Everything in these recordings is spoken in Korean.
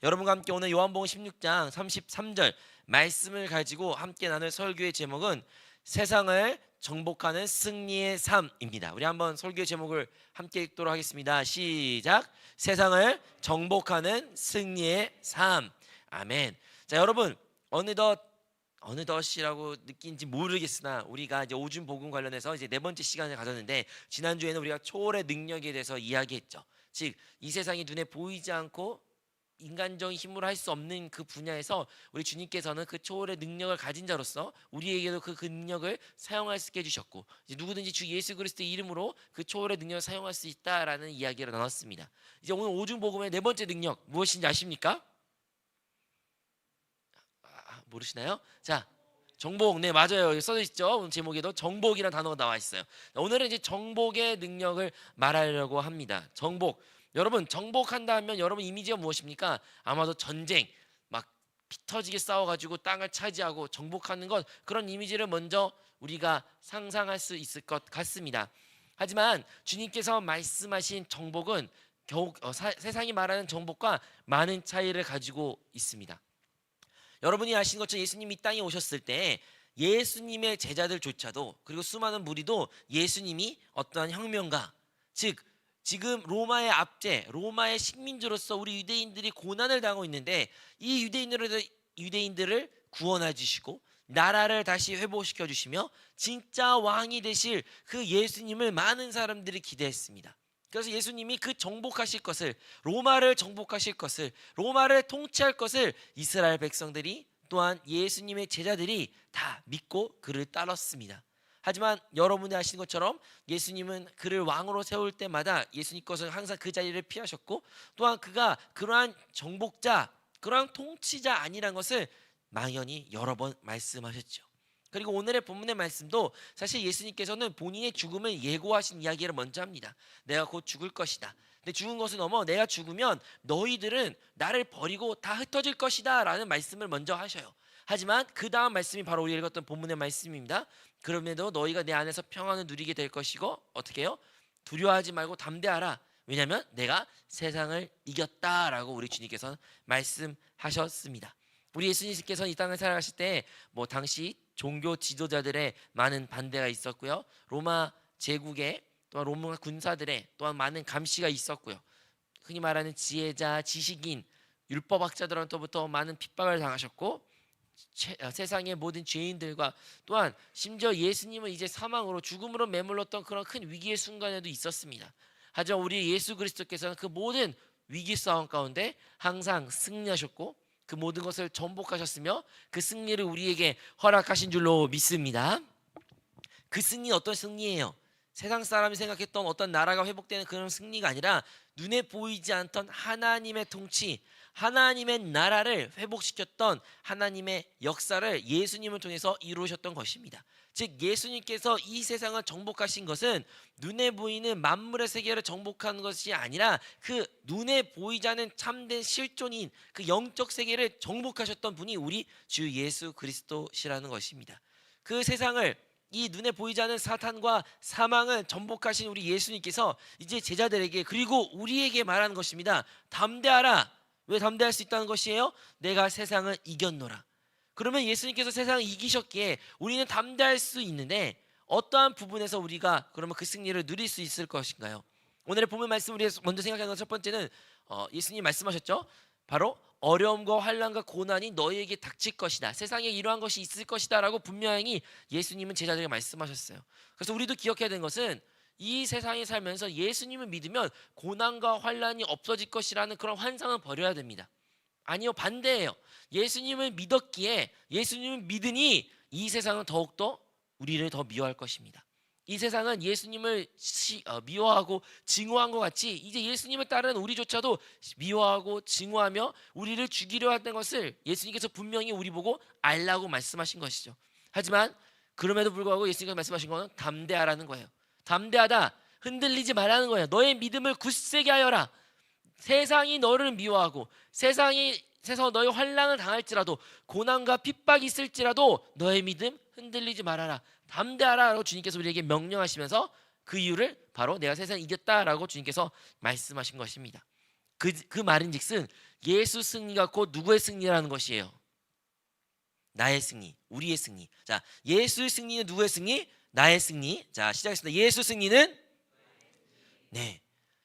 여러분과 함께 오늘 요한복음 16장 33절 말씀을 가지고 함께 나눌 설교의 제목은 세상을 정복하는 승리의 삶입니다. 우리 한번 설교의 제목을 함께 읽도록 하겠습니다. 시작. 세상을 정복하는 승리의 삶. 아멘. 자, 여러분, 어느덧이라고 느낀지 모르겠으나 우리가 이제 오줌 복음 관련해서 이제 네 번째 시간을 가졌는데, 지난주에는 우리가 초월의 능력에 대해서 이야기했죠. 즉, 이 세상이 눈에 보이지 않고 인간적인 힘으로 할 수 없는 그 분야에서 우리 주님께서는 그 초월의 능력을 가진 자로서 우리에게도 그 능력을 사용할 수 있게 해주셨고, 이제 누구든지 주 예수 그리스도의 이름으로 그 초월의 능력을 사용할 수 있다라는 이야기를 나눴습니다. 이제 오늘 오중 복음의 네 번째 능력 무엇인지 아십니까? 모르시나요? 자, 정복. 네, 맞아요. 여기 써져 있죠. 오늘 제목에도 정복이라는 단어가 나와 있어요. 오늘은 이제 정복의 능력을 말하려고 합니다. 정복. 여러분, 정복한다 하면 여러분 이미지가 무엇입니까? 아마도 전쟁, 막 피 터지게 싸워가지고 땅을 차지하고 정복하는 것, 그런 이미지를 먼저 우리가 상상할 수 있을 것 같습니다. 하지만 주님께서 말씀하신 정복은 겨우 세상이 말하는 정복과 많은 차이를 가지고 있습니다. 여러분이 아시는 것처럼 예수님이 이 땅에 오셨을 때 예수님의 제자들조차도, 그리고 수많은 무리도 예수님이 어떠한 혁명가, 즉 지금 로마의 압제, 로마의 식민지로서 우리 유대인들이 고난을 당하고 있는데, 이 유대인들을 구원해 주시고 나라를 다시 회복시켜 주시며 진짜 왕이 되실 그 예수님을 많은 사람들이 기대했습니다. 그래서 예수님이 그 정복하실 것을, 로마를 정복하실 것을, 로마를 통치할 것을 이스라엘 백성들이, 또한 예수님의 제자들이 다 믿고 그를 따랐습니다. 하지만 여러분이 아시는 것처럼 예수님은 그를 왕으로 세울 때마다 예수님께서는 항상 그 자리를 피하셨고, 또한 그가 그러한 정복자, 그러한 통치자 아니란 것을 망연히 여러 번 말씀하셨죠. 그리고 오늘의 본문의 말씀도 사실 예수님께서는 본인의 죽음을 예고하신 이야기를 먼저 합니다. 내가 곧 죽을 것이다. 근데 죽은 것을 넘어 내가 죽으면 너희들은 나를 버리고 다 흩어질 것이다 라는 말씀을 먼저 하셔요. 하지만 그 다음 말씀이 바로 우리 읽었던 본문의 말씀입니다. 그럼에도 너희가 내 안에서 평안을 누리게 될 것이고, 어떻게 해요? 두려워하지 말고 담대하라. 왜냐하면 내가 세상을 이겼다라고 우리 주님께서는 말씀하셨습니다. 우리 예수님께서는 이 땅을 살아가실 때 당시 종교 지도자들의 많은 반대가 있었고요. 로마 제국의, 또한 로마 군사들의 또한 많은 감시가 있었고요. 흔히 말하는 지혜자, 지식인, 율법학자들로부터 많은 핍박을 당하셨고, 세상의 모든 죄인들과, 또한 심지어 예수님은 이제 사망으로, 죽음으로 매몰렀던 그런 큰 위기의 순간에도 있었습니다. 하지만 우리 예수 그리스도께서는 그 모든 위기 싸움 가운데 항상 승리하셨고 그 모든 것을 정복하셨으며 그 승리를 우리에게 허락하신 줄로 믿습니다. 그 승리는 어떤 승리예요? 세상 사람이 생각했던 어떤 나라가 회복되는 그런 승리가 아니라 눈에 보이지 않던 하나님의 통치, 하나님의 나라를 회복시켰던 하나님의 역사를 예수님을 통해서 이루셨던 것입니다. 즉 예수님께서 이 세상을 정복하신 것은 눈에 보이는 만물의 세계를 정복하는 것이 아니라 그 눈에 보이지 않는 참된 실존인 그 영적 세계를 정복하셨던 분이 우리 주 예수 그리스도시라는 것입니다. 그 세상을, 이 눈에 보이지 않는 사탄과 사망을 정복하신 우리 예수님께서 이제 제자들에게, 그리고 우리에게 말하는 것입니다. 담대하라. 왜 담대할 수 있다는 것이에요? 내가 세상을 이겼노라. 그러면 예수님께서 세상을 이기셨기에 우리는 담대할 수 있는데, 어떠한 부분에서 우리가 그러면 그 승리를 누릴 수 있을 것인가요? 오늘의 본문 말씀, 우리 먼저 생각하는 첫 번째는 예수님이 말씀하셨죠. 바로 어려움과 환난과 고난이 너희에게 닥칠 것이다. 세상에 이러한 것이 있을 것이다 라고 분명히 예수님은 제자들에게 말씀하셨어요. 그래서 우리도 기억해야 되는 것은, 이 세상에 살면서 예수님을 믿으면 고난과 환난이 없어질 것이라는 그런 환상은 버려야 됩니다. 아니요, 반대예요. 예수님을 믿었기에, 예수님을 믿으니 이 세상은 더욱더 우리를 더 미워할 것입니다. 이 세상은 예수님을 미워하고 증오한 것 같이 이제 예수님을 따르는 우리조차도 미워하고 증오하며 우리를 죽이려 했던 것을 예수님께서 분명히 우리 보고 알라고 말씀하신 것이죠. 하지만 그럼에도 불구하고 예수님께서 말씀하신 것은 담대하라는 거예요. 담대하다, 흔들리지 말라는 거예요. 너의 믿음을 굳세게 하여라. 세상이 너를 미워하고 세상에서 너의 환난을 당할지라도, 고난과 핍박이 있을지라도 너의 믿음 흔들리지 말아라. 담대하라라고 주님께서 우리에게 명령하시면서 그 이유를 바로 내가 세상을 이겼다라고 주님께서 말씀하신 것입니다. 그 말인즉슨 예수 승리가 곧 누구의 승리라는 것이에요? 나의 승리, 우리의 승리. 자, 예수의 승리는 누구의 승리? 나의 승리. 자, 시작했습니다. 예수 승리는 네.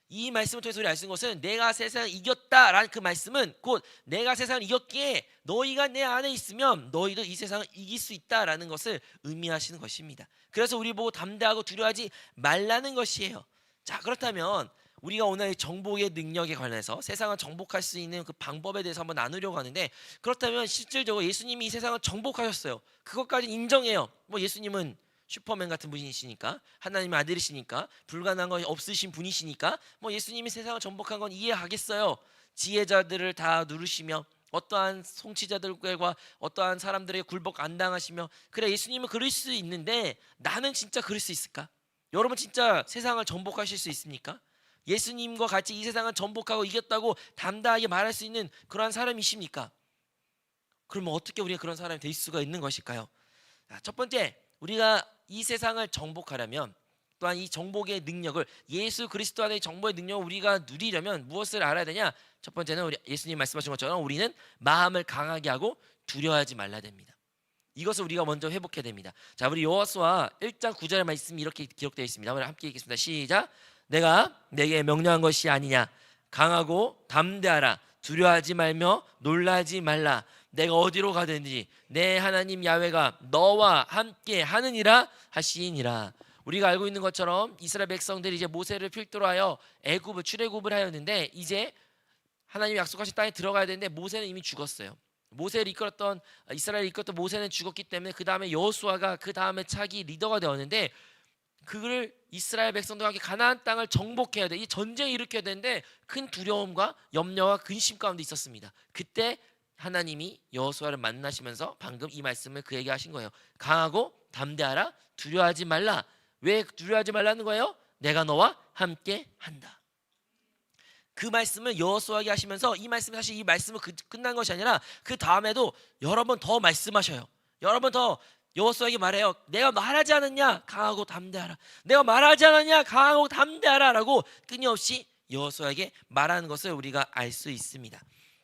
이 말씀을 통해서 우리 알 수 있는 것은 내가 세상을 이겼다라는 그 말씀은 곧 내가 세상을 이겼기에 너희가 내 안에 있으면 너희도 이 세상을 이길 수 있다라는 것을 의미하시는 것입니다. 그래서 우리 보고 담대하고 두려워하지 말라는 것이에요. 자, 그렇다면 우리가 오늘 정복의 능력에 관해서 세상을 정복할 수 있는 그 방법에 대해서 한번 나누려고 하는데, 그렇다면 실질적으로 예수님이 이 세상을 정복하셨어요. 그것까지 인정해요. 뭐 예수님은 슈퍼맨 같은 분이시니까, 하나님의 아들이시니까, 불가능한 건 없으신 분이시니까 뭐 예수님이 세상을 정복한 건 이해하겠어요. 지혜자들을 다 누르시며 어떠한 송치자들과 어떠한 사람들에게 굴복 안 당하시며, 그래 예수님은 그럴 수 있는데 나는 진짜 그럴 수 있을까? 여러분 진짜 세상을 정복하실 수 있습니까? 예수님과 같이 이 세상을 정복하고 이겼다고 담대하게 말할 수 있는 그러한 사람이십니까? 그러면 어떻게 우리가 그런 사람이 될 수가 있는 것일까요? 첫 번째, 우리가 이 세상을 정복하려면, 또한 이 정복의 능력을, 예수 그리스도 안의 정복의 능력을 우리가 누리려면 무엇을 알아야 되냐? 첫 번째는 우리 예수님 말씀하신 것처럼 우리는 마음을 강하게 하고 두려워하지 말아야 됩니다. 이것을 우리가 먼저 회복해야 됩니다. 자, 우리 여호수아 1장 9절의 말씀이 이렇게 기록되어 있습니다. 우리 함께 읽겠습니다. 시작. 내가 내게 명령한 것이 아니냐? 강하고 담대하라. 두려워하지 말며 놀라지 말라. 내가 어디로 가든지 내 하나님 야훼가 너와 함께 하느니라 하시니라. 우리가 알고 있는 것처럼 이스라엘 백성들이 이제 모세를 필두로 하여 애굽을 출애굽을 하였는데, 이제 하나님이 약속하신 땅에 들어가야 되는데 모세는 이미 죽었어요. 모세를 이끌었던, 이스라엘을 이끌었던 모세는 죽었기 때문에 그 다음에 여호수아가 그 다음에 차기 리더가 되었는데, 그를 이스라엘 백성들과 함께 가나안 땅을 정복해야 돼. 이 전쟁을 일으켜야 되는데 큰 두려움과 염려와 근심 가운데 있었습니다. 그때 하나님이 여호수아를 만나시면서 방금 이 말씀을 그에게 하신 거예요. 강하고 담대하라. 두려워하지 말라. 왜 두려워하지 말라는 거예요? 내가 너와 함께 한다. 그 말씀을 여호수아에게 하시면서, 이 말씀은 사실 이 말씀은 끝난 것이 아니라 그 다음에도 여러 번 더 말씀하셔요. 여러 번 더 여호수아에게 말해요. 내가 말하지 않았냐? 강하고 담대하라. 내가 말하지 않았냐? 강하고 담대하라 라고 끊임없이 여호수아에게 말하는 것을 우리가 알 수 있습니다.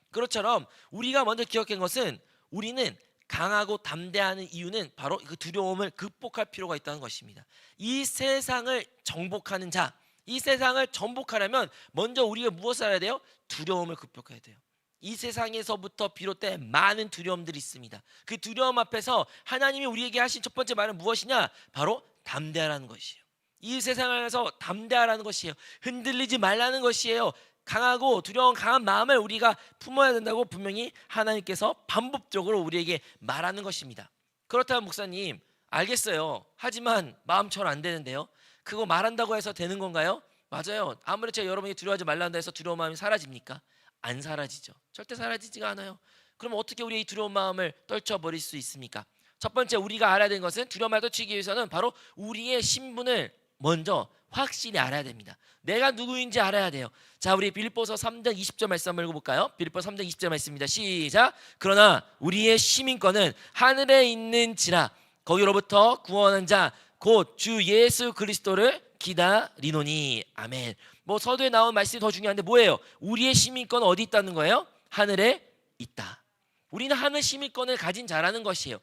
그것처럼 우리가 먼저 기억한 것은, 우리는 강하고 담대하는 이유는 바로 그 두려움을 극복할 필요가 있다는 것입니다. 이 세상을 정복하는 자, 이 세상을 정복하려면 먼저 우리가 무엇을 알아야 돼요? 두려움을 극복해야 돼요. 이 세상에서부터 비롯된 많은 두려움들이 있습니다. 그 두려움 앞에서 하나님이 우리에게 하신 첫 번째 말은 무엇이냐? 바로 담대하라는 것이에요. 이 세상에서 담대하라는 것이에요. 흔들리지 말라는 것이에요. 강하고 두려운 강한 마음을 우리가 품어야 된다고 분명히 하나님께서 반복적으로 우리에게 말하는 것입니다. 그렇다면 목사님, 알겠어요. 하지만 마음처럼 안 되는데요. 그거 말한다고 해서 되는 건가요? 맞아요. 아무리 제가 여러분이 두려워하지 말란다 해서 두려운 마음이 사라집니까? 안 사라지죠. 절대 사라지지가 않아요. 그럼 어떻게 우리의 이 두려운 마음을 떨쳐버릴 수 있습니까? 첫 번째 우리가 알아야 되는 것은, 두려움을 떨치기 위해서는 바로 우리의 신분을 먼저 확실히 알아야 됩니다. 내가 누구인지 알아야 돼요. 자, 우리 빌립보서 3장 20절 말씀 한번 읽어볼까요? 빌립보서 3장 20절 말씀입니다. 시작. 그러나 우리의 시민권은 하늘에 있는지라 거기로부터 구원한 자 곧 주 예수 그리스도를 기다리노니. 아멘. 뭐 서두에 나온 말씀이 더 중요한데 뭐예요? 우리의 시민권은 어디 있다는 거예요? 하늘에 있다. 우리는 하늘 시민권을 가진 자라는 것이에요.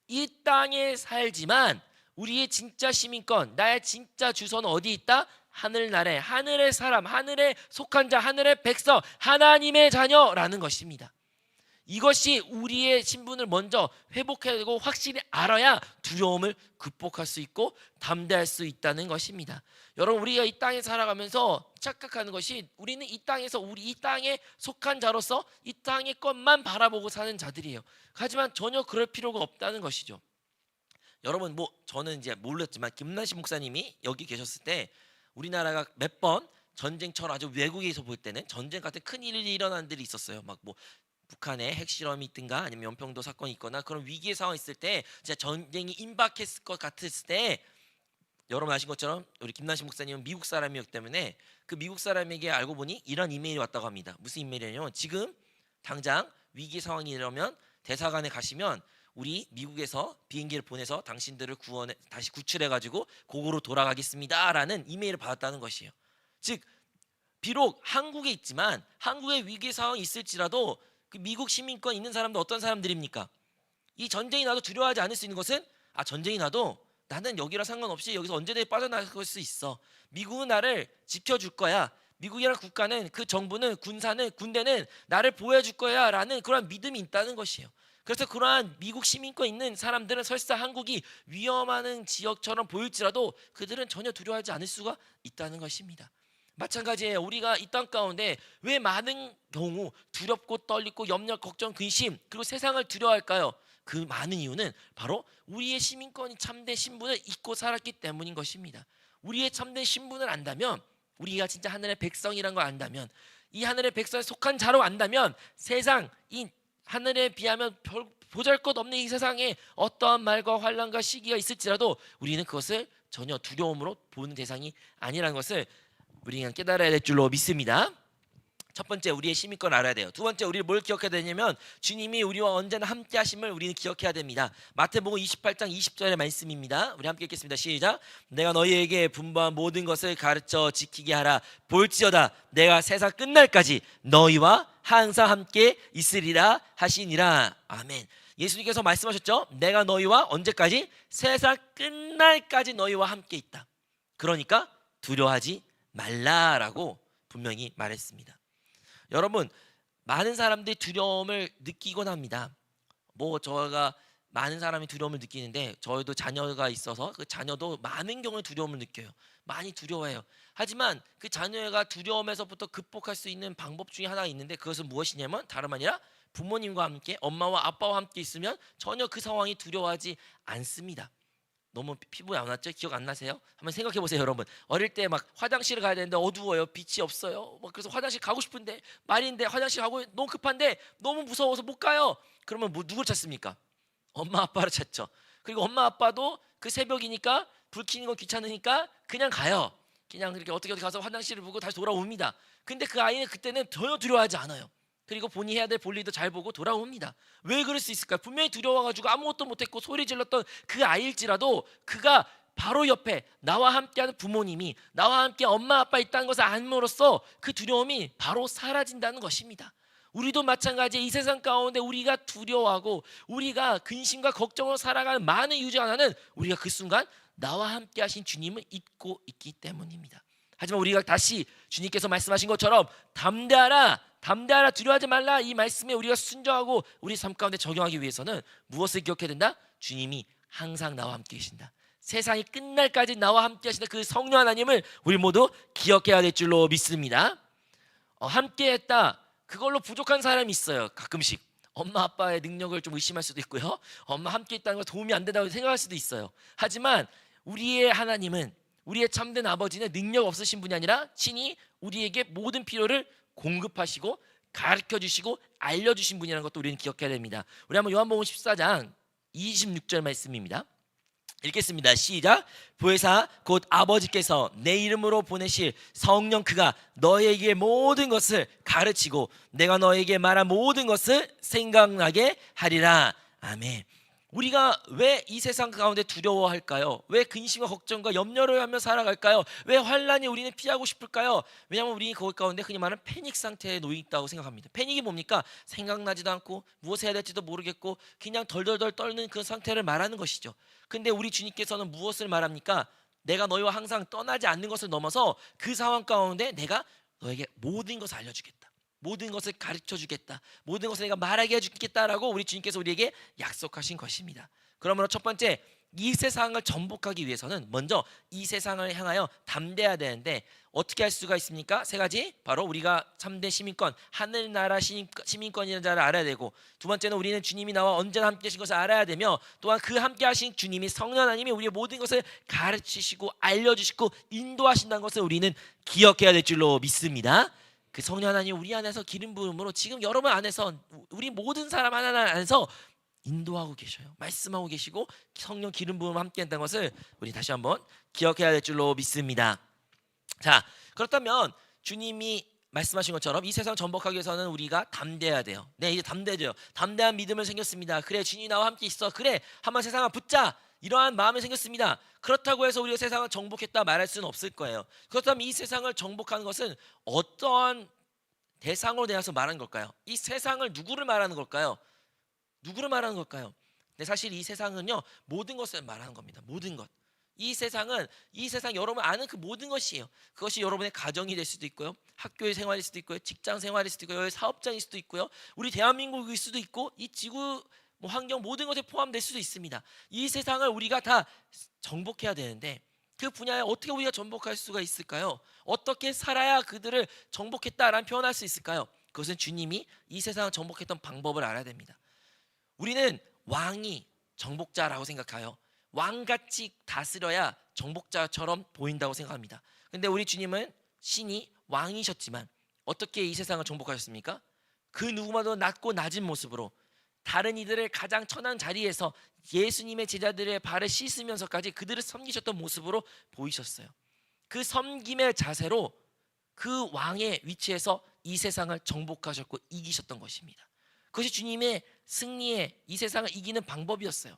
이 땅에 살지만 우리의 진짜 시민권, 나의 진짜 주소는 어디 있다? 하늘나라에, 하늘의 사람, 하늘에 속한 자, 하늘의 백성, 하나님의 자녀라는 것입니다. 이것이 우리의 신분을 먼저 회복해야 되고 확실히 알아야 두려움을 극복할 수 있고 담대할 수 있다는 것입니다. 여러분, 우리가 이 땅에 살아가면서 착각하는 것이, 우리는 이 땅에서 이 땅에 속한 자로서 이 땅의 것만 바라보고 사는 자들이에요. 하지만 전혀 그럴 필요가 없다는 것이죠. 여러분, 뭐 저는 이제 몰랐지만 김난식 목사님이 여기 계셨을 때 우리나라가 몇 번 전쟁처럼 아주 외국에서 볼 때는 전쟁 같은 큰 일이 일어난 일이 있었어요. 막 뭐 북한에 핵실험이 있든가 아니면 연평도 사건이 있거나 그런 위기의 상황이 있을 때, 진짜 전쟁이 임박했을 것 같았을 때, 여러분 아신 것처럼 우리 김난식 목사님은 미국 사람이었기 때문에 그 미국 사람에게 알고 보니 이런 이메일이 왔다고 합니다. 무슨 이메일이냐면, 지금 당장 위기 상황이 이러면 대사관에 가시면 우리 미국에서 비행기를 보내서 당신들을 다시 구출해가지고 고국으로 돌아가겠습니다라는 이메일을 받았다는 것이에요. 즉 비록 한국에 있지만 한국의 위기 상황이 있을지라도 그 미국 시민권 있는 사람도 어떤 사람들입니까? 이 전쟁이 나도 두려워하지 않을 수 있는 것은 전쟁이 나도 나는 여기랑 상관없이 여기서 언제든지 빠져나갈 수 있어. 미국은 나를 지켜줄 거야. 미국이라는 국가는, 그 정부는, 군사는, 군대는 나를 보호해줄 거야 라는 그런 믿음이 있다는 것이에요. 그래서 그러한 미국 시민권 있는 사람들은 설사 한국이 위험한 지역처럼 보일지라도 그들은 전혀 두려워하지 않을 수가 있다는 것입니다. 마찬가지예요. 우리가 이 땅 가운데 왜 많은 경우 두렵고 떨리고 염려, 걱정, 근심 그리고 세상을 두려워할까요? 그 많은 이유는 바로 우리의 시민권이 참된 신분을 잊고 살았기 때문인 것입니다. 우리의 참된 신분을 안다면, 우리가 진짜 하늘의 백성이란 걸 안다면, 이 하늘의 백성에 속한 자로 안다면 세상, 이 하늘에 비하면 보잘것없는 이 세상에 어떠한 말과 환난과 시기가 있을지라도 우리는 그것을 전혀 두려움으로 보는 대상이 아니라는 것을 우리가 깨달아야 될 줄로 믿습니다. 첫 번째, 우리의 시민권을 알아야 돼요. 두 번째, 우리를 뭘 기억해야 되냐면 주님이 우리와 언제나 함께 하심을 우리는 기억해야 됩니다. 마태복음 28장 20절의 말씀입니다. 우리 함께 읽겠습니다. 시작. 내가 너희에게 분부한 모든 것을 가르쳐 지키게 하라. 볼지어다 내가 세상 끝날까지 너희와 항상 함께 있으리라 하시니라. 아멘. 예수님께서 말씀하셨죠. 내가 너희와 언제까지? 세상 끝날까지 너희와 함께 있다. 그러니까 두려워하지 말라라고 분명히 말했습니다. 여러분, 많은 사람들이 두려움을 느끼곤 합니다. 저가 많은 사람이 두려움을 느끼는데 저희도 자녀가 있어서 그 자녀도 많은 경우에 두려움을 느껴요. 많이 두려워해요. 하지만 그 자녀가 두려움에서부터 극복할 수 있는 방법 중에 하나가 있는데 그것은 무엇이냐면 다름 아니라 부모님과 함께, 엄마와 아빠와 함께 있으면 전혀 그 상황이 두려워하지 않습니다. 너무 피부에 안 왔죠? 기억 안 나세요? 한번 생각해 보세요, 여러분. 어릴 때 막 화장실을 가야 되는데 어두워요, 빛이 없어요. 그래서 화장실 가고 싶은데 말인데 화장실 가고 너무 급한데 너무 무서워서 못 가요. 그러면 누굴 찾습니까? 엄마 아빠를 찾죠. 그리고 엄마 아빠도 그 새벽이니까 불 켜는 거 귀찮으니까 그냥 가요. 그냥 그렇게 어떻게 가서 화장실을 보고 다시 돌아옵니다. 근데 그 아이는 그때는 전혀 두려워하지 않아요. 그리고 본인이 해야 될 볼일도 잘 보고 돌아옵니다. 왜 그럴 수 있을까요? 분명히 두려워가지고 아무것도 못했고 소리 질렀던 그 아이일지라도 그가 바로 옆에 나와 함께하는 부모님이, 나와 함께 엄마 아빠 있다는 것을 안므로써 그 두려움이 바로 사라진다는 것입니다. 우리도 마찬가지에 이 세상 가운데 우리가 두려워하고 우리가 근심과 걱정으로 살아가는 많은 이유 중 하나는 우리가 그 순간 나와 함께 하신 주님을 잊고 있기 때문입니다. 하지만 우리가 다시 주님께서 말씀하신 것처럼 담대하라, 담대하라, 두려워하지 말라, 이 말씀에 우리가 순종하고 우리 삶 가운데 적용하기 위해서는 무엇을 기억해야 된다? 주님이 항상 나와 함께 계신다. 세상이 끝날까지 나와 함께 하신다. 그 성령 하나님을 우리 모두 기억해야 될 줄로 믿습니다. 함께 했다, 그걸로 부족한 사람이 있어요. 가끔씩 엄마 아빠의 능력을 좀 의심할 수도 있고요, 엄마 함께 있다는 거 도움이 안 된다고 생각할 수도 있어요. 하지만 우리의 하나님은, 우리의 참된 아버지는 능력 없으신 분이 아니라 친히 우리에게 모든 필요를 공급하시고 가르쳐주시고 알려주신 분이라는 것도 우리는 기억해야 됩니다. 우리 한번 요한복음 14장 26절 말씀입니다. 읽겠습니다. 시작. 보혜사 곧 아버지께서 내 이름으로 보내실 성령 그가 너에게 모든 것을 가르치고 내가 너에게 말한 모든 것을 생각나게 하리라. 아멘. 우리가 왜 이 세상 가운데 두려워할까요? 왜 근심과 걱정과 염려를 하며 살아갈까요? 왜 환난이 우리는 피하고 싶을까요? 왜냐하면 우리는 그것 가운데 흔히 말하는 패닉 상태에 놓여 있다고 생각합니다. 패닉이 뭡니까? 생각나지도 않고 무엇을 해야 될지도 모르겠고 그냥 덜덜덜 떨는 그 상태를 말하는 것이죠. 근데 우리 주님께서는 무엇을 말합니까? 내가 너희와 항상 떠나지 않는 것을 넘어서 그 상황 가운데 내가 너에게 모든 것을 알려주겠다, 모든 것을 가르쳐주겠다, 모든 것을 내가 말하게 해주겠다라고 우리 주님께서 우리에게 약속하신 것입니다. 그러므로 첫 번째, 이 세상을 정복하기 위해서는 먼저 이 세상을 향하여 담대해야 되는데 어떻게 할 수가 있습니까? 세 가지. 바로 우리가 참된 시민권, 하늘나라 시민권이라는 자를 알아야 되고, 두 번째는 우리는 주님이 나와 언제나 함께 하신 것을 알아야 되며, 또한 그 함께 하신 주님이 성령 하나님이 우리의 모든 것을 가르치시고 알려주시고 인도하신다는 것을 우리는 기억해야 될 줄로 믿습니다. 그 성령 하나님 우리 안에서 기름 부음으로 지금 여러분 안에서, 우리 모든 사람 하나 안에서 인도하고 계셔요. 말씀하고 계시고 성령 기름 부음 함께 한다는 것을 우리 다시 한번 기억해야 될 줄로 믿습니다. 자, 그렇다면 주님이 말씀하신 것처럼 이 세상 전복하기 위해서는 우리가 담대해야 돼요. 네, 이제 담대해져요. 담대한 믿음을 생겼습니다. 그래, 주님이 나와 함께 있어. 그래, 한번 세상을 붙자. 이러한 마음이 생겼습니다. 그렇다고 해서 우리가 세상을 정복했다 말할 수는 없을 거예요. 그렇다면 이 세상을 정복하는 것은 어떠한 대상으로 대해서 말하는 걸까요? 이 세상을 누구를 말하는 걸까요? 누구를 말하는 걸까요? 근데 사실 이 세상은요, 모든 것을 말하는 겁니다. 모든 것. 이 세상은, 이 세상 여러분 아는 그 모든 것이에요. 그것이 여러분의 가정이 될 수도 있고요, 학교의 생활일 수도 있고요, 직장 생활일 수도 있고요, 사업장일 수도 있고요, 우리 대한민국일 수도 있고, 이 지구 환경 모든 것에 포함될 수도 있습니다. 이 세상을 우리가 다 정복해야 되는데 그 분야에 어떻게 우리가 정복할 수가 있을까요? 어떻게 살아야 그들을 정복했다라는 표현할 수 있을까요? 그것은 주님이 이 세상을 정복했던 방법을 알아야 됩니다. 우리는 왕이 정복자라고 생각해요. 왕같이 다스려야 정복자처럼 보인다고 생각합니다. 근데 우리 주님은 신이 왕이셨지만 어떻게 이 세상을 정복하셨습니까? 그 누구보다도 낮고 낮은 모습으로 다른 이들을 가장 천한 자리에서 예수님의 제자들의 발을 씻으면서까지 그들을 섬기셨던 모습으로 보이셨어요. 그 섬김의 자세로 그 왕의 위치에서 이 세상을 정복하셨고 이기셨던 것입니다. 그것이 주님의 승리의 이 세상을 이기는 방법이었어요.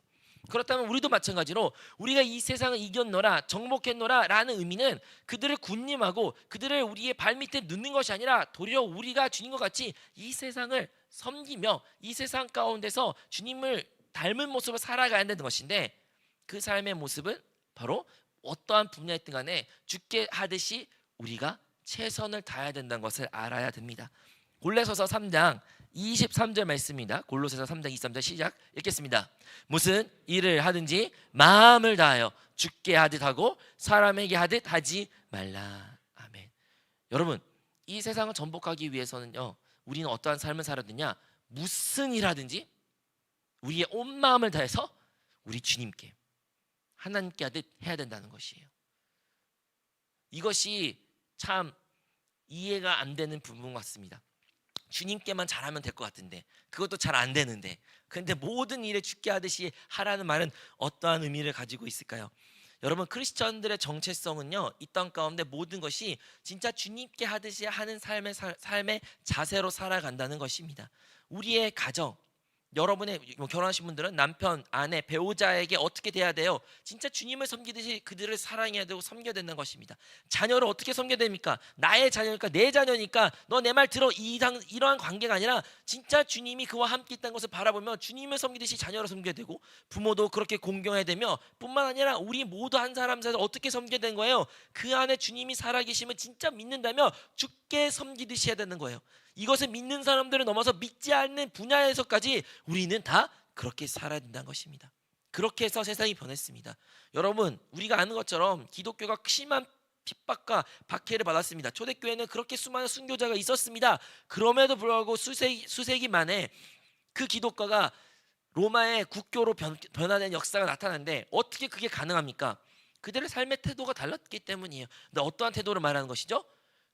그렇다면 우리도 마찬가지로 우리가 이 세상을 이겼노라 정복했노라 라는 의미는 그들을 군림하고 그들을 우리의 발밑에 넣는 것이 아니라 도리어 우리가 주님과 같이 이 세상을 섬기며 이 세상 가운데서 주님을 닮은 모습을 살아가야 되는 것인데, 그 삶의 모습은 바로 어떠한 분야였든 간에 주께 하듯이 우리가 최선을 다해야 된다는 것을 알아야 됩니다. 골로새서 3장 23절 말씀입니다. 골로새서 3장 23절 시작 읽겠습니다. 무슨 일을 하든지 마음을 다하여 주께 하듯 하고 사람에게 하듯 하지 말라. 아멘. 여러분, 이 세상을 정복하기 위해서는요, 우리는 어떠한 삶을 살아야 되냐? 무슨 일 하든지 우리의 온 마음을 다해서 우리 주님께, 하나님께 하듯 해야 된다는 것이에요. 이것이 참 이해가 안 되는 부분 같습니다. 주님께만 잘하면 될 것 같은데 그것도 잘 안 되는데, 그런데 모든 일에 주께 하듯이 하라는 말은 어떠한 의미를 가지고 있을까요? 여러분, 크리스천들의 정체성은요, 이 땅 가운데 모든 것이 진짜 주님께 하듯이 하는 삶의 자세로 살아간다는 것입니다. 우리의 가정, 여러분의 결혼하신 분들은 남편, 아내, 배우자에게 어떻게 돼야 돼요? 진짜 주님을 섬기듯이 그들을 사랑해야 되고 섬겨야 된다는 것입니다. 자녀를 어떻게 섬겨야 됩니까? 나의 자녀니까, 내 자녀니까 너 내 말 들어, 이러한 관계가 아니라 진짜 주님이 그와 함께 있다는 것을 바라보며 주님을 섬기듯이 자녀를 섬겨야 되고, 부모도 그렇게 공경해야 되며, 뿐만 아니라 우리 모두 한 사람 사이에서 어떻게 섬겨야 되는 거예요? 그 안에 주님이 살아계심을 진짜 믿는다며 주께 섬기듯이 해야 되는 거예요. 이것을 믿는 사람들을 넘어서 믿지 않는 분야에서까지 우리는 다 그렇게 살아야 된다는 것입니다. 그렇게 해서 세상이 변했습니다. 여러분, 우리가 아는 것처럼 기독교가 심한 핍박과 박해를 받았습니다. 초대교회는 그렇게 수많은 순교자가 있었습니다. 그럼에도 불구하고 수세기 만에 그 기독교가 로마의 국교로 변화된 역사가 나타났는데 어떻게 그게 가능합니까? 그들의 삶의 태도가 달랐기 때문이에요. 근데 어떠한 태도를 말하는 것이죠?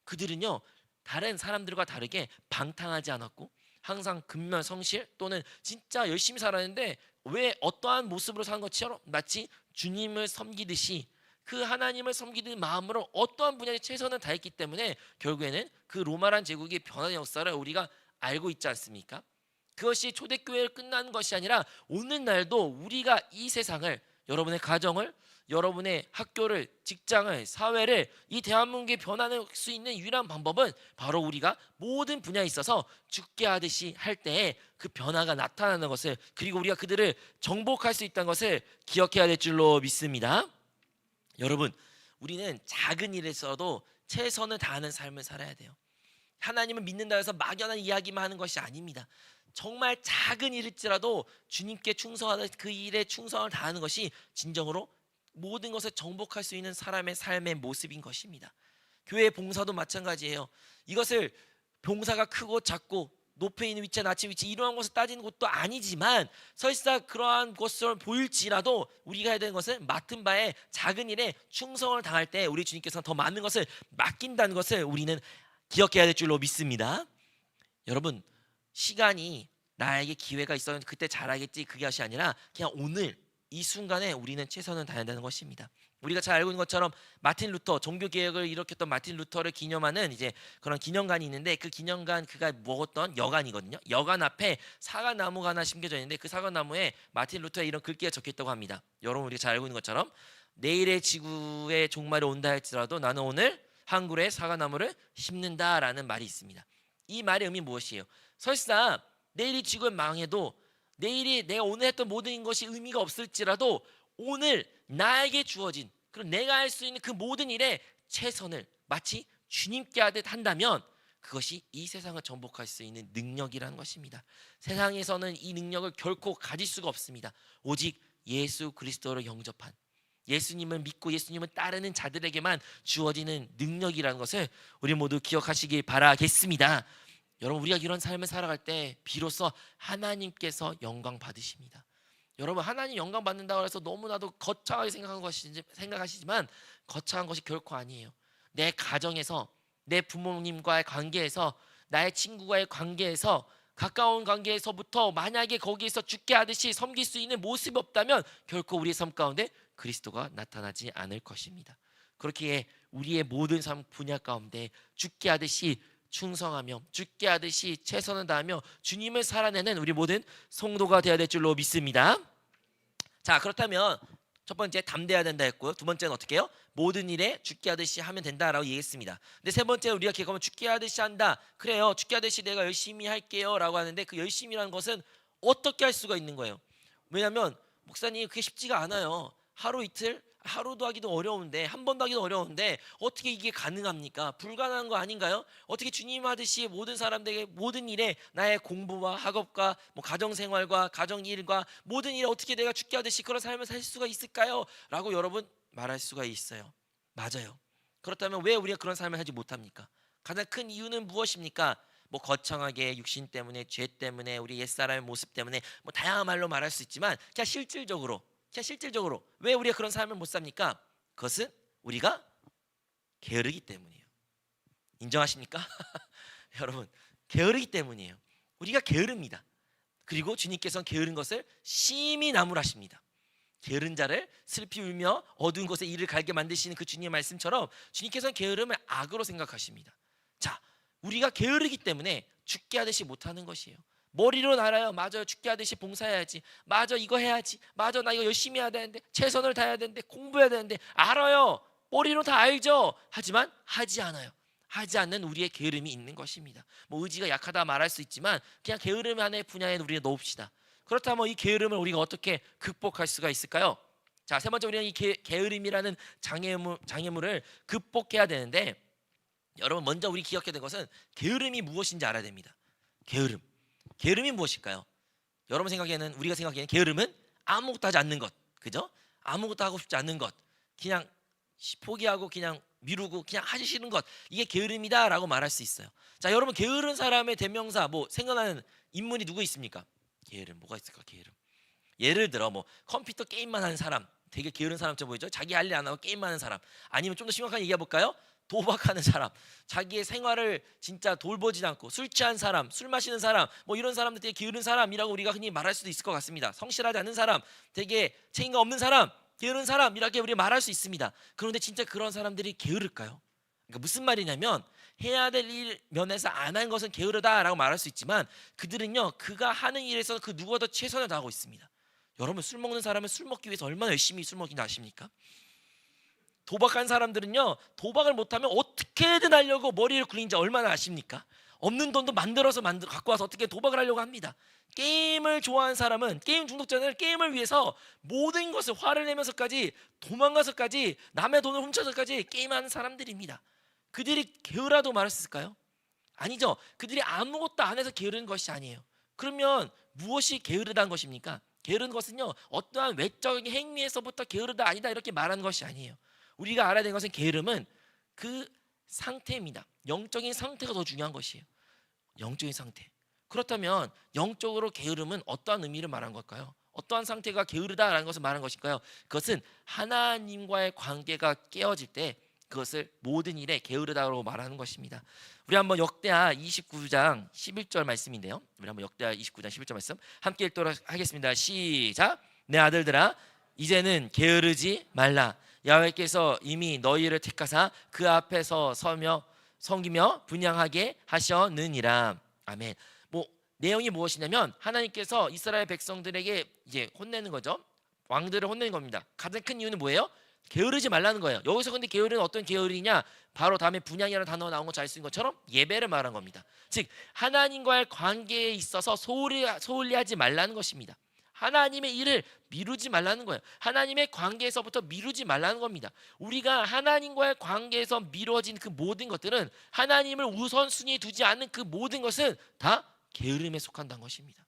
그들은요, 다른 사람들과 다르게 방탕하지 않았고 항상 근면 성실 또는 진짜 열심히 살았는데, 왜 어떠한 모습으로 사는 것처럼 마치 주님을 섬기듯이 그 하나님을 섬기는 마음으로 어떠한 분야에 최선을 다했기 때문에 결국에는 그 로마란 제국이 변화된 역사를 우리가 알고 있지 않습니까? 그것이 초대교회를 끝나는 것이 아니라 오늘날도 우리가 이 세상을, 여러분의 가정을, 여러분의 학교를, 직장을, 사회를, 이 대한민국에 변화할 수 있는 유일한 방법은 바로 우리가 모든 분야에 있어서 주께 하듯이 할 때에 그 변화가 나타나는 것을, 그리고 우리가 그들을 정복할 수 있다는 것을 기억해야 될 줄로 믿습니다. 여러분, 우리는 작은 일에서도 최선을 다하는 삶을 살아야 돼요. 하나님을 믿는다 해서 막연한 이야기만 하는 것이 아닙니다. 정말 작은 일일지라도 주님께 충성하는 그 일에 충성을 다하는 것이 진정으로 모든 것을 정복할 수 있는 사람의 삶의 모습인 것입니다. 교회 봉사도 마찬가지예요. 이것을 봉사가 크고 작고 높에 있는 위치와 낮은 위치 이러한 것을 따지는 것도 아니지만, 설사 그러한 것을 보일지라도 우리가 해야 되는 것은 맡은 바에 작은 일에 충성을 당할 때 우리 주님께서는 더 많은 것을 맡긴다는 것을 우리는 기억해야 될 줄로 믿습니다. 여러분, 시간이 나에게 기회가 있었는데 그때 잘하겠지, 그게 것이 아니라 그냥 오늘 이 순간에 우리는 최선을 다해야 한다는 것입니다. 우리가 잘 알고 있는 것처럼 마틴 루터, 종교 개혁을 일으켰던 마틴 루터를 기념하는 이제 그런 기념관이 있는데, 그 기념관 그가 먹었던 여관이거든요. 여관 앞에 사과나무가 하나 심겨져 있는데 그 사과나무에 마틴 루터의 이런 글귀가 적혀 있다고 합니다. 여러분, 우리가 잘 알고 있는 것처럼 내일의 지구의 종말이 온다 할지라도 나는 오늘 한 그루의 사과나무를 심는다라는 말이 있습니다. 이 말의 의미 무엇이에요? 설사 내일이 지구가 망해도, 내일이 내가 오늘 했던 모든 것이 의미가 없을지라도 오늘 나에게 주어진, 그리고 내가 할 수 있는 그 모든 일에 최선을 마치 주님께 하듯 한다면 그것이 이 세상을 정복할 수 있는 능력이라는 것입니다. 세상에서는 이 능력을 결코 가질 수가 없습니다. 오직 예수 그리스도를 영접한, 예수님을 믿고 예수님을 따르는 자들에게만 주어지는 능력이라는 것을 우리 모두 기억하시길 바라겠습니다. 여러분, 우리가 이런 삶을 살아갈 때 비로소 하나님께서 영광 받으십니다. 여러분, 하나님 영광 받는다고 해서 너무나도 거창하게 생각하시지만 거창한 것이 결코 아니에요. 내 가정에서, 내 부모님과의 관계에서, 나의 친구와의 관계에서, 가까운 관계에서부터 만약에 거기에서 주께 하듯이 섬길 수 있는 모습이 없다면 결코 우리의 삶 가운데 그리스도가 나타나지 않을 것입니다. 그렇기에 우리의 모든 삶 분야 가운데 주께 하듯이 충성하며 주께 하듯이 최선을 다하며 주님을 살아내는 우리 모든 성도가 되어야 될 줄로 믿습니다. 자, 그렇다면 첫 번째 담대해야 된다 했고요. 두 번째는 어떻게 해요? 모든 일에 주께 하듯이 하면 된다라고 얘기했습니다. 근데 세 번째, 우리가 기억하면 주께 하듯이 한다. 그래요, 주께 하듯이 내가 열심히 할게요 라고 하는데 그 열심히라는 것은 어떻게 할 수가 있는 거예요? 왜냐하면 목사님, 그게 쉽지가 않아요. 하루 이틀, 하루도 하기도 어려운데, 한 번도 하기도 어려운데 어떻게 이게 가능합니까? 불가능한 거 아닌가요? 어떻게 주님 하듯이 모든 사람들에게 모든 일에, 나의 공부와 학업과 가정생활과 가정일과 모든 일에 어떻게 내가 주께 하듯이 그런 삶을 살 수가 있을까요? 라고 여러분 말할 수가 있어요. 맞아요. 그렇다면 왜 우리가 그런 삶을 하지 못합니까? 가장 큰 이유는 무엇입니까? 거창하게 육신 때문에, 죄 때문에, 우리 옛사람의 모습 때문에 다양한 말로 말할 수 있지만 그냥 실질적으로 왜 우리가 그런 삶을 못 삽니까? 그것은 우리가 게으르기 때문이에요. 인정하십니까? 여러분, 게으르기 때문이에요. 우리가 게으릅니다. 그리고 주님께서는 게으른 것을 심히 나무라십니다. 게으른 자를 슬피 울며 어두운 곳에 이를 갈게 만드시는 그 주님의 말씀처럼 주님께서는 게으름을 악으로 생각하십니다. 자, 우리가 게으르기 때문에 죽게 하듯이 못하는 것이에요. 머리로 알아요. 맞아요, 죽게 하듯이 봉사해야지. 맞아, 이거 해야지. 맞아, 나 이거 열심히 해야 되는데, 최선을 다해야 되는데, 공부해야 되는데. 알아요. 머리로 다 알죠. 하지만 하지 않아요. 하지 않는 우리의 게으름이 있는 것입니다. 의지가 약하다 말할 수 있지만 그냥 게으름 하나의 분야에 우리가 넣읍시다. 그렇다면 이 게으름을 우리가 어떻게 극복할 수가 있을까요? 자, 세 번째, 우리는 이 게으름이라는 장애물을 극복해야 되는데, 여러분 먼저 우리 기억해야 될 것은 게으름이 무엇인지 알아야 됩니다. 게으름이 무엇일까요? 여러분 생각에는, 우리가 생각하기에는 게으름은 아무것도 하지 않는 것, 그죠? 아무것도 하고 싶지 않는 것, 그냥 포기하고 그냥 미루고 그냥 하기 싫은 것, 이게 게으름이다라고 말할 수 있어요. 자, 여러분, 게으른 사람의 대명사 생각나는 인물이 누구 있습니까? 게으름, 뭐가 있을까? 게으름. 예를 들어 컴퓨터 게임만 하는 사람, 되게 게으른 사람처럼 보이죠? 자기 할 일 안 하고 게임만 하는 사람. 아니면 좀 더 심각하게 얘기해 볼까요? 도박하는 사람, 자기의 생활을 진짜 돌보지 않고 술 취한 사람, 술 마시는 사람, 이런 사람들 되게 게으른 사람이라고 우리가 흔히 말할 수도 있을 것 같습니다. 성실하지 않는 사람, 되게 책임감 없는 사람, 게으른 사람, 이렇게 우리 말할 수 있습니다. 그런데 진짜 그런 사람들이 게으를까요? 그러니까 무슨 말이냐면, 해야 될 일 면에서 안 한 것은 게으르다라고 말할 수 있지만 그들은요, 그가 하는 일에서 그 누구보다 최선을 다하고 있습니다. 여러분, 술 먹는 사람은 술 먹기 위해서 얼마나 열심히 술 먹는지 아십니까? 도박한 사람들은요, 도박을 못하면 어떻게든 하려고 머리를 굴리는지 얼마나 아십니까? 없는 돈도 만들어서 갖고 와서 어떻게 도박을 하려고 합니다. 게임을 좋아하는 사람은, 게임 중독자는 게임을 위해서 모든 것을 화를 내면서까지, 도망가서까지, 남의 돈을 훔쳐서까지 게임하는 사람들입니다. 그들이 게으라도 말할 수 있을까요? 아니죠. 그들이 아무것도 안 해서 게으른 것이 아니에요. 그러면 무엇이 게으르다는 것입니까? 게으른 것은요, 어떠한 외적인 행위에서부터 게으르다 아니다 이렇게 말하는 것이 아니에요. 우리가 알아야 되는 것은 게으름은 그 상태입니다. 영적인 상태가 더 중요한 것이에요. 영적인 상태. 그렇다면 영적으로 게으름은 어떠한 의미를 말한 걸까요? 어떠한 상태가 게으르다라는 것을 말한 것일까요? 그것은 하나님과의 관계가 깨어질 때 그것을 모든 일에 게으르다고 말하는 것입니다. 우리 한번 역대하 29장 11절 말씀인데요. 우리 한번 역대하 29장 11절 말씀 함께 읽도록 하겠습니다. 시작. 내 아들들아, 이제는 게으르지 말라. 야훼께서 이미 너희를 택하사 그 앞에서 서며 섬기며 분향하게 하셨느니라. 아멘. 뭐 내용이 무엇이냐면 하나님께서 이스라엘 백성들에게 이제 혼내는 거죠. 왕들을 혼내는 겁니다. 가장 큰 이유는 뭐예요? 게으르지 말라는 거예요. 여기서 근데 게으르는 어떤 게으르냐? 바로 다음에 분향이라는 단어가 나온 것처럼 알 수 있는 것처럼 예배를 말한 겁니다. 즉 하나님과의 관계에 있어서 소홀히하지 말라는 것입니다. 하나님의 일을 미루지 말라는 거예요. 하나님의 관계에서부터 미루지 말라는 겁니다. 우리가 하나님과의 관계에서 미뤄진 그 모든 것들은, 하나님을 우선순위에 두지 않는 그 모든 것은 다 게으름에 속한다는 것입니다.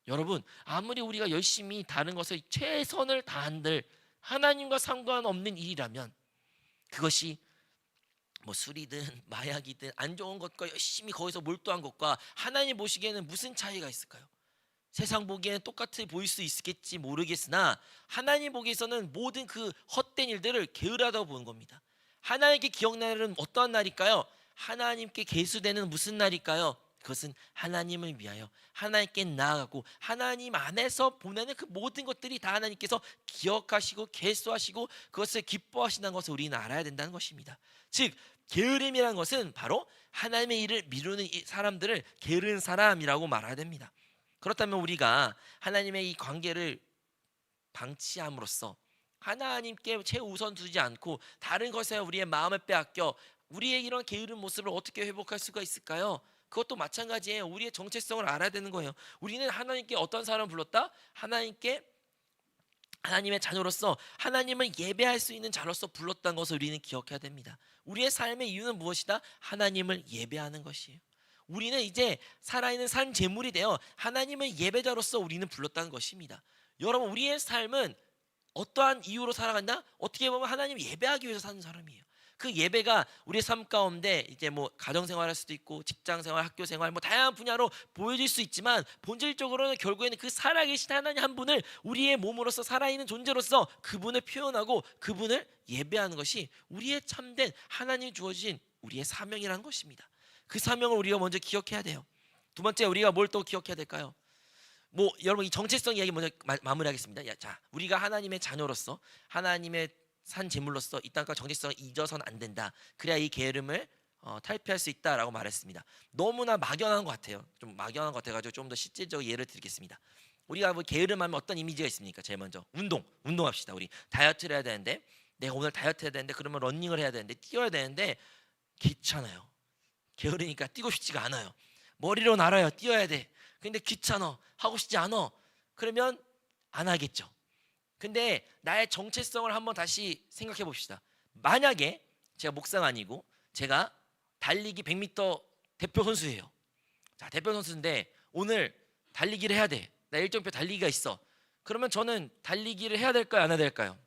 여러분, 아무리 우리가 열심히 다른 것에 최선을 다한들 하나님과 상관없는 일이라면, 그것이 뭐 술이든 마약이든 안 좋은 것과 열심히 거기서 몰두한 것과 하나님 보시기에는 무슨 차이가 있을까요? 세상 보기에는 똑같이 보일 수 있겠지 모르겠으나 하나님 보기에서는 모든 그 헛된 일들을 게으르다고 보는 겁니다. 하나님께 기억나는 날은 어떠한 날일까요? 하나님께 계수되는 무슨 날일까요? 그것은 하나님을 위하여 하나님께 나아가고 하나님 안에서 보내는 그 모든 것들이 다 하나님께서 기억하시고 계수하시고 그것을 기뻐하신다는 것을 우리는 알아야 된다는 것입니다. 즉 게으름이라는 것은 바로 하나님의 일을 미루는 사람들을 게으른 사람이라고 말해야 됩니다. 그렇다면 우리가 하나님의 이 관계를 방치함으로써 하나님께 최우선 두지 않고 다른 것에 우리의 마음을 빼앗겨 우리의 이런 게으른 모습을 어떻게 회복할 수가 있을까요? 그것도 마찬가지예요. 우리의 정체성을 알아야 되는 거예요. 우리는 하나님께 어떤 사람을 불렀다? 하나님의 자녀로서 하나님을 예배할 수 있는 자로서 불렀다는 것을 우리는 기억해야 됩니다. 우리의 삶의 이유는 무엇이다? 하나님을 예배하는 것이에요. 우리는 이제 살아있는 산 제물이 되어 하나님의 예배자로서 우리는 불렀다는 것입니다. 여러분, 우리의 삶은 어떠한 이유로 살아간다? 어떻게 보면 하나님을 예배하기 위해서 사는 사람이에요. 그 예배가 우리의 삶 가운데 이제 뭐 가정생활 할 수도 있고 직장생활, 학교생활 뭐 다양한 분야로 보여질 수 있지만 본질적으로는 결국에는 그 살아계신 하나님 한 분을 우리의 몸으로서 살아있는 존재로서 그분을 표현하고 그분을 예배하는 것이 우리의 참된 하나님이 주어진 우리의 사명이라는 것입니다. 그 사명을 우리가 먼저 기억해야 돼요. 두 번째, 우리가 뭘 또 기억해야 될까요? 뭐 여러분, 이 정체성 이야기 먼저 마무리하겠습니다. 자, 우리가 하나님의 자녀로서 하나님의 산 제물로서 이 땅과 정체성을 잊어서는 안 된다. 그래야 이 게으름을 탈피할 수 있다라고 말했습니다. 너무나 막연한 것 같아요. 좀 막연한 것 같아가지고 좀 더 실질적 예를 드리겠습니다. 우리가 뭐 게으름하면 어떤 이미지가 있습니까? 제일 먼저 운동합시다. 우리 다이어트를 해야 되는데, 내가 오늘 다이어트 해야 되는데, 그러면 러닝을 해야 되는데, 뛰어야 되는데 귀찮아요. 게으르니까 뛰고 싶지가 않아요. 머리로는 알아요. 뛰어야 돼. 근데 귀찮아. 하고 싶지 않아. 그러면 안 하겠죠. 근데 나의 정체성을 한번 다시 생각해 봅시다. 만약에 제가 목사가 아니고 제가 달리기 100m 대표 선수예요. 자, 대표 선수인데 오늘 달리기를 해야 돼. 나 일정표 달리기가 있어. 그러면 저는 달리기를 해야 될까요? 안 해야 될까요?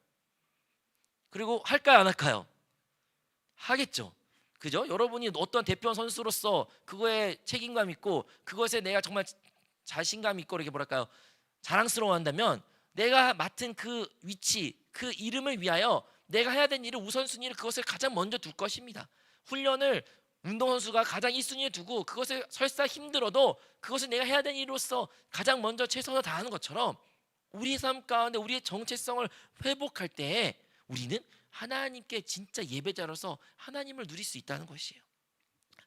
그리고 할까요? 안 할까요? 하겠죠. 그죠? 여러분이 어떤 대표 선수로서 그거에 책임감 있고 그것에 내가 정말 자신감 있고 이렇게 뭐랄까요? 자랑스러워한다면 내가 맡은 그 위치, 그 이름을 위하여 내가 해야 되는 일을 우선순위를 그것을 가장 먼저 둘 것입니다. 훈련을 운동선수가 가장 1순위에 두고 그것을 설사 힘들어도 그것을 내가 해야 되는 일로서 가장 먼저 최선을 다하는 것처럼 우리 삶 가운데 우리의 정체성을 회복할 때에 우리는 하나님께 진짜 예배자로서 하나님을 누릴 수 있다는 것이에요.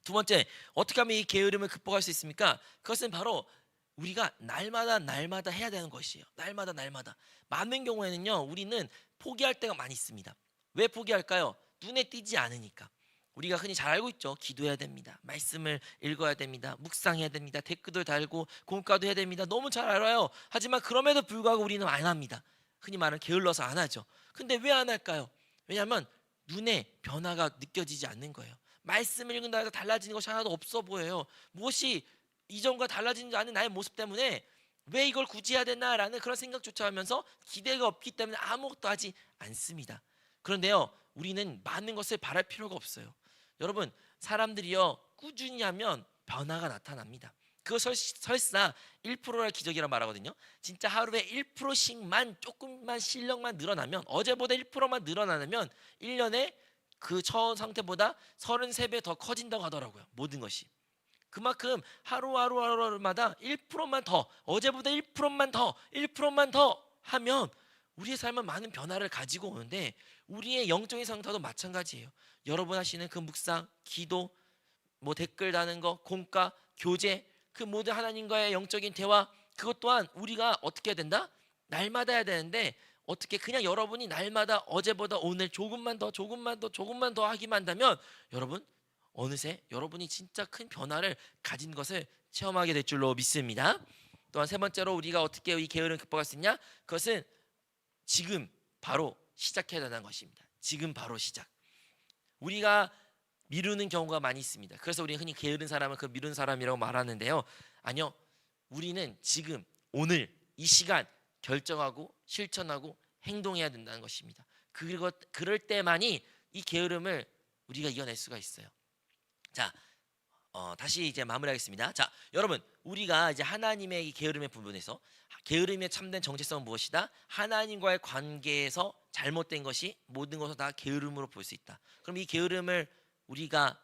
두 번째, 어떻게 하면 이 게으름을 극복할 수 있습니까? 그것은 바로 우리가 날마다 해야 되는 것이에요. 날마다. 많은 경우에는요, 우리는 포기할 때가 많이 있습니다. 왜 포기할까요? 눈에 띄지 않으니까. 우리가 흔히 잘 알고 있죠. 기도해야 됩니다. 말씀을 읽어야 됩니다. 묵상해야 됩니다. 댓글도 달고 공과도 해야 됩니다. 너무 잘 알아요. 하지만 그럼에도 불구하고 우리는 안 합니다. 흔히 말하는 게을러서 안 하죠. 근데 왜 안 할까요? 왜냐하면 눈에 변화가 느껴지지 않는 거예요. 말씀을 읽는다 해서 달라지는 것이 하나도 없어 보여요. 무엇이 이전과 달라지지 않은 나의 모습 때문에 왜 이걸 굳이 해야 되나라는 그런 생각조차 하면서 기대가 없기 때문에 아무것도 하지 않습니다. 그런데요, 우리는 많은 것을 바랄 필요가 없어요. 여러분, 사람들이요 꾸준히 하면 변화가 나타납니다. 그거 설사 1%의 기적이라 말하거든요. 진짜 하루에 1%씩만 조금만 실력만 늘어나면, 어제보다 1%만 늘어나면 1년에 그 처음 상태보다 33배 더 커진다고 하더라고요. 모든 것이. 그만큼 하루마다 1%만 더, 어제보다 1%만 더 하면 우리의 삶은 많은 변화를 가지고 오는데 우리의 영적인 상태도 마찬가지예요. 여러분 하시는 그 묵상, 기도, 뭐 댓글 다는 거, 공과, 교제, 그 모든 하나님과의 영적인 대화, 그것 또한 우리가 어떻게 해야 된다? 날마다 해야 되는데 어떻게 그냥 여러분이 날마다 어제보다 오늘 조금만 더 조금만 더 조금만 더 하기만 한다면 여러분 어느새 여러분이 진짜 큰 변화를 가진 것을 체험하게 될 줄로 믿습니다. 또한 세 번째로 우리가 어떻게 이 게으름 극복할 수 있냐? 그것은 지금 바로 시작해야 된다는 것입니다. 지금 바로 시작. 우리가 미루는 경우가 많이 있습니다. 그래서 우리는 흔히 게으른 사람은 그 미룬 사람이라고 말하는데요. 아니요. 우리는 지금 오늘 이 시간 결정하고 실천하고 행동해야 된다는 것입니다. 그럴 때만이 이 게으름을 우리가 이겨낼 수가 있어요. 자, 다시 이제 마무리하겠습니다. 자, 여러분, 우리가 이제 하나님의 이 게으름의 부분에서 게으름의 참된 정체성은 무엇이다? 하나님과의 관계에서 잘못된 것이 모든 것을 다 게으름으로 볼 수 있다. 그럼 이 게으름을 우리가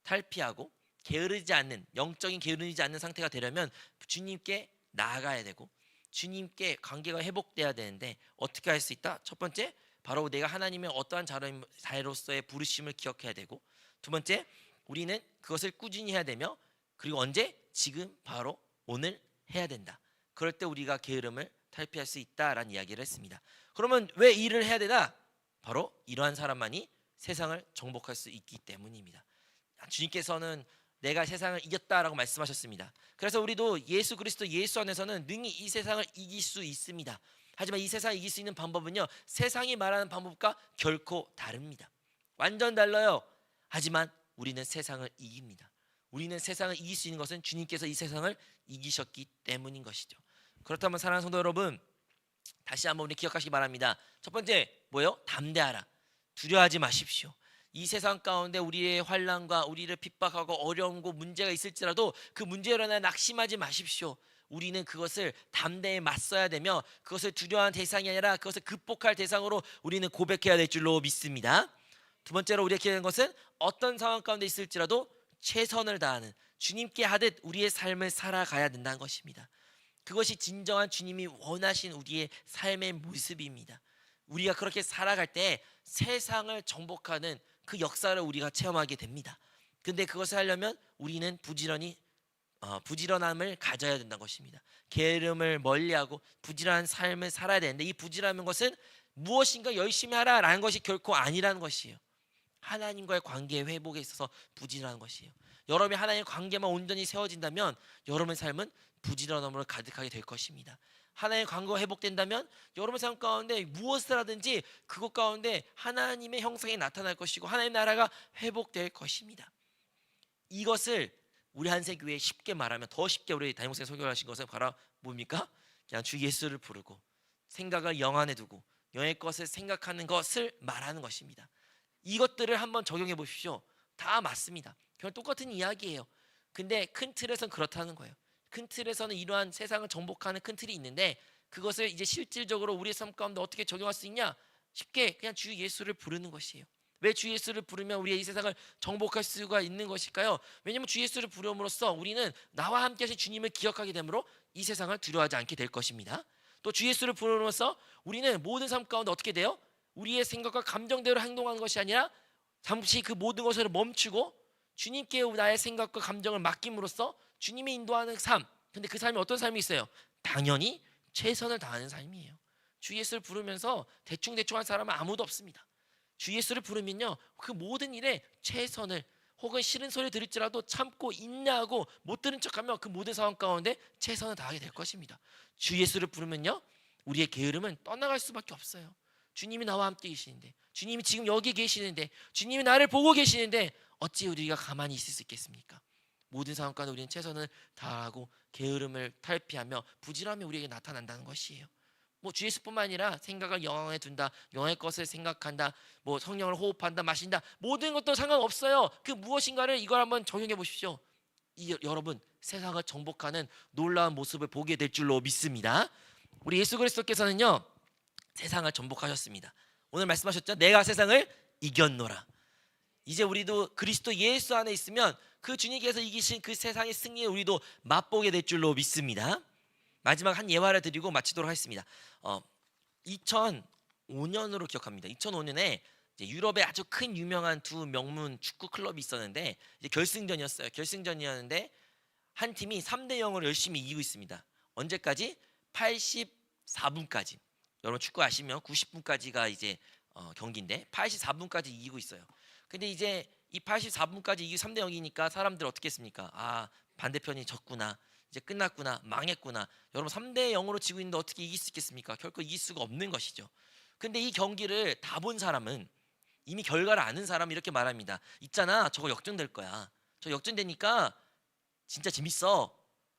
탈피하고 게으르지 않는 영적인 게으르지 않는 상태가 되려면 주님께 나아가야 되고 주님께 관계가 회복돼야 되는데 어떻게 할 수 있다? 첫 번째, 바로 내가 하나님의 어떠한 자로서의 부르심을 기억해야 되고, 두 번째, 우리는 그것을 꾸준히 해야 되며, 그리고 언제? 지금 바로 오늘 해야 된다. 그럴 때 우리가 게으름을 탈피할 수 있다라는 이야기를 했습니다. 그러면 왜 이 일을 해야 되나? 바로 이러한 사람만이 세상을 정복할 수 있기 때문입니다. 주님께서는 내가 세상을 이겼다라고 말씀하셨습니다. 그래서 우리도 예수 그리스도 예수 안에서는 능히 이 세상을 이길 수 있습니다. 하지만 이 세상을 이길 수 있는 방법은요, 세상이 말하는 방법과 결코 다릅니다. 완전 달라요. 하지만 우리는 세상을 이깁니다. 우리는 세상을 이길 수 있는 것은 주님께서 이 세상을 이기셨기 때문인 것이죠. 그렇다면 사랑하는 성도 여러분, 다시 한번 우리 기억하시기 바랍니다. 첫 번째 뭐예요? 담대하라. 두려워하지 마십시오. 이 세상 가운데 우리의 환난과 우리를 핍박하고 어려움과 문제가 있을지라도 그 문제로 인해 낙심하지 마십시오. 우리는 그것을 담대히 맞서야 되며 그것을 두려워하는 대상이 아니라 그것을 극복할 대상으로 우리는 고백해야 될 줄로 믿습니다. 두 번째로 우리가 기억하는 것은 어떤 상황 가운데 있을지라도 최선을 다하는 주님께 하듯 우리의 삶을 살아가야 된다는 것입니다. 그것이 진정한 주님이 원하신 우리의 삶의 모습입니다. 우리가 그렇게 살아갈 때 세상을 정복하는 그 역사를 우리가 체험하게 됩니다. 근데 그것을 하려면 우리는 부지런함을 가져야 된다는 것입니다. 게으름을 멀리하고 부지런한 삶을 살아야 되는데 이 부지런한 것은 무엇인가 열심히 하라라는 것이 결코 아니라는 것이에요. 하나님과의 관계 회복에 있어서 부지런한 것이에요. 여러분이 하나님의 관계만 온전히 세워진다면 여러분의 삶은 부지런함으로 가득하게 될 것입니다. 하나님의 관계가 회복된다면 여러분의 삶 가운데 무엇을 하든지 그것 가운데 하나님의 형상이 나타날 것이고 하나님의 나라가 회복될 것입니다. 이것을 우리 한세교회에 쉽게 말하면, 더 쉽게 우리 담임목사님 설교하신 것은 바로 뭡니까? 그냥 주 예수를 부르고 생각을 영 안에 두고 영의 것을 생각하는 것을 말하는 것입니다. 이것들을 한번 적용해 보십시오. 다 맞습니다. 그냥 똑같은 이야기예요. 근데 큰 틀에서는 그렇다는 거예요. 큰 틀에서는 이러한 세상을 정복하는 큰 틀이 있는데 그것을 이제 실질적으로 우리의 삶 가운데 어떻게 적용할 수 있냐? 쉽게 그냥 주 예수를 부르는 것이에요. 왜 주 예수를 부르면 우리의 이 세상을 정복할 수가 있는 것일까요? 왜냐하면 주 예수를 부름으로써 우리는 나와 함께 하신 주님을 기억하게 되므로 이 세상을 두려워하지 않게 될 것입니다. 또 주 예수를 부름으로써 우리는 모든 삶 가운데 어떻게 돼요? 우리의 생각과 감정대로 행동하는 것이 아니라 잠시 그 모든 것을 멈추고 주님께 나의 생각과 감정을 맡김으로써 주님이 인도하는 삶. 근데 그 삶이 어떤 삶이 있어요? 당연히 최선을 다하는 삶이에요. 주 예수를 부르면서 대충대충 한 사람은 아무도 없습니다. 주 예수를 부르면요, 그 모든 일에 최선을, 혹은 싫은 소리 들을지라도 참고 인내하고 못 들은 척하며 그 모든 상황 가운데 최선을 다하게 될 것입니다. 주 예수를 부르면요, 우리의 게으름은 떠나갈 수밖에 없어요. 주님이 나와 함께 계시는데, 주님이 지금 여기 계시는데, 주님이 나를 보고 계시는데 어찌 우리가 가만히 있을 수 있겠습니까? 모든 상황 가운데 우리는 최선을 다하고 게으름을 탈피하며 부지런함이 우리에게 나타난다는 것이에요. 뭐 주 예수뿐만 아니라 생각을 영에 둔다, 영의 것을 생각한다, 뭐 성령을 호흡한다, 마신다, 모든 것도 상관없어요. 그 무엇인가를 이걸 한번 적용해 보십시오. 여러분 세상을 정복하는 놀라운 모습을 보게 될 줄로 믿습니다. 우리 예수 그리스도께서는요, 세상을 정복하셨습니다. 오늘 말씀하셨죠? 내가 세상을 이겼노라. 이제 우리도 그리스도 예수 안에 있으면 그 주님께서 이기신 그 세상의 승리에 우리도 맛보게 될 줄로 믿습니다. 마지막 한 예화를 드리고 마치도록 하겠습니다. 2005년으로 기억합니다. 2005년에 유럽에 아주 큰 유명한 두 명문 축구 클럽이 있었는데 이제 결승전이었어요. 결승전이었는데 한 팀이 3대 0으로 열심히 이기고 있습니다. 언제까지? 84분까지. 여러분 축구 아시면 90분까지가 이제 경기인데 84분까지 이기고 있어요. 근데 이제 이 84분까지 이기고 3대 0이니까 사람들 어떻게 했습니까? 아, 반대편이 졌구나. 이제 끝났구나. 망했구나. 여러분 3대 0으로 지고 있는데 어떻게 이길 수 있겠습니까? 결코 이길 수가 없는 것이죠. 근데 이 경기를 다 본 사람은, 이미 결과를 아는 사람은 이렇게 말합니다. 있잖아, 저거 역전될 거야. 저 역전되니까 진짜 재밌어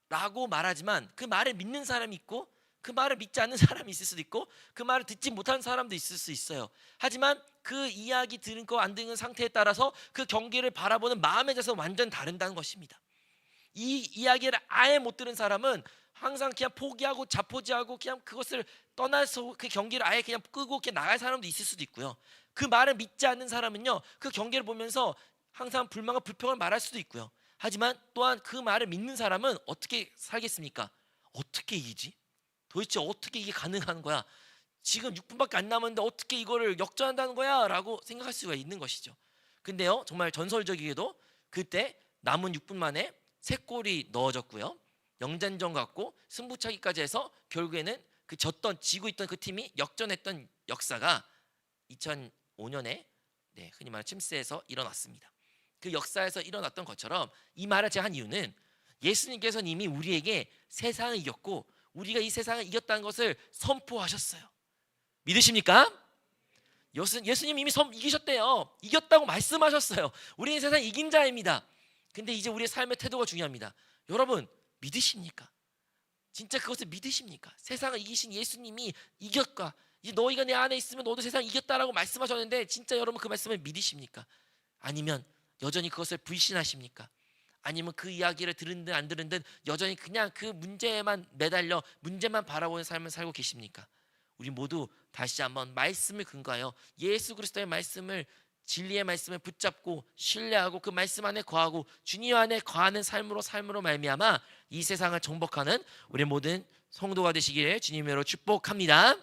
라고 말하지만 그 말을 믿는 사람이 있고 그 말을 믿지 않는 사람이 있을 수도 있고 그 말을 듣지 못하는 사람도 있을 수 있어요. 하지만 그 이야기 들은 거 안 듣는 상태에 따라서 그 경기를 바라보는 마음의 자세가 완전 다른다는 것입니다. 이 이야기를 아예 못 들은 사람은 항상 그냥 포기하고 자포지하고 그냥 그것을 떠나서 그 경기를 아예 그냥 끄고 그냥 나갈 사람도 있을 수도 있고요. 그 말을 믿지 않는 사람은요, 그 경기를 보면서 항상 불만과 불평을 말할 수도 있고요. 하지만 또한 그 말을 믿는 사람은 어떻게 살겠습니까? 어떻게 이기지? 도대체 어떻게 이게 가능한 거야? 지금 6분밖에 안 남았는데 어떻게 이거를 역전한다는 거야? 라고 생각할 수가 있는 것이죠. 근데요, 정말 전설적이게도 그때 남은 6분 만에 3골이 넣어졌고요. 영전전 같고 승부차기까지 해서 결국에는 그 지고 있던 그 팀이 역전했던 역사가 2005년에 흔히 말하는 침스에서 일어났습니다. 그 역사에서 일어났던 것처럼 이 말을 제가 한 이유는 예수님께서는 이미 우리에게 세상을 이겼고 우리가 이 세상을 이겼다는 것을 선포하셨어요. 믿으십니까? 예수님 이미 이기셨대요. 이겼다고 말씀하셨어요. 우리는 세상 이긴 자입니다. 근데 이제 우리의 삶의 태도가 중요합니다. 여러분 믿으십니까? 진짜 그것을 믿으십니까? 세상을 이기신 예수님이 이겼까? 이제 너희가 내 안에 있으면 너도 세상 이겼다라고 말씀하셨는데 진짜 여러분 그 말씀을 믿으십니까? 아니면 여전히 그것을 불신하십니까? 아니면 그 이야기를 들은 듯 안 들은 듯 여전히 그냥 그 문제에만 매달려 문제만 바라보는 삶을 살고 계십니까? 우리 모두 다시 한번 말씀을 근거하여 예수 그리스도의 말씀을, 진리의 말씀을 붙잡고 신뢰하고 그 말씀 안에 거하고 주님 안에 거하는 삶으로 말미암아 이 세상을 정복하는 우리 모든 성도가 되시기를 주님으로 축복합니다.